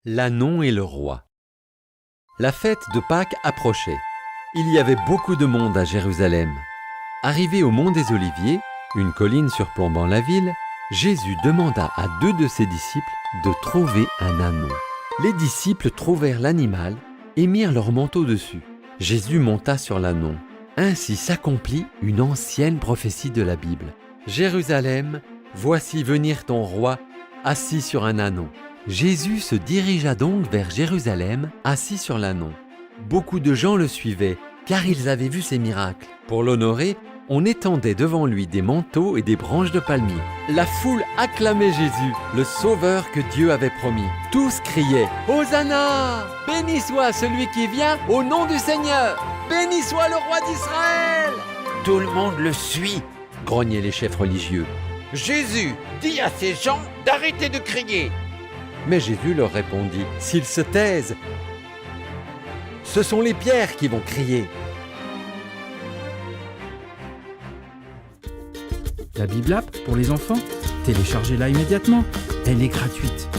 L'ânon et le roi. La fête de Pâques approchait. Il y avait beaucoup de monde à Jérusalem. Arrivé au mont des Oliviers, une colline surplombant la ville, Jésus demanda à 2 de ses disciples de trouver un ânon. Les disciples trouvèrent l'animal et mirent leur manteau dessus. Jésus monta sur l'ânon. Ainsi s'accomplit une ancienne prophétie de la Bible. Jérusalem, voici venir ton roi, assis sur un ânon. Jésus se dirigea donc vers Jérusalem, assis sur l'ânon. Beaucoup de gens le suivaient, car ils avaient vu ses miracles. Pour l'honorer, on étendait devant lui des manteaux et des branches de palmier. La foule acclamait Jésus, le sauveur que Dieu avait promis. Tous criaient « Hosanna ! Béni soit celui qui vient au nom du Seigneur ! Béni soit le roi d'Israël !» Tout le monde le suit. grognaient les chefs religieux. Jésus, dis à ces gens d'arrêter de crier. Mais Jésus leur répondit « S'ils se taisent, ce sont les pierres qui vont crier. » La Bible App pour les enfants, téléchargez-la immédiatement. Elle est gratuite.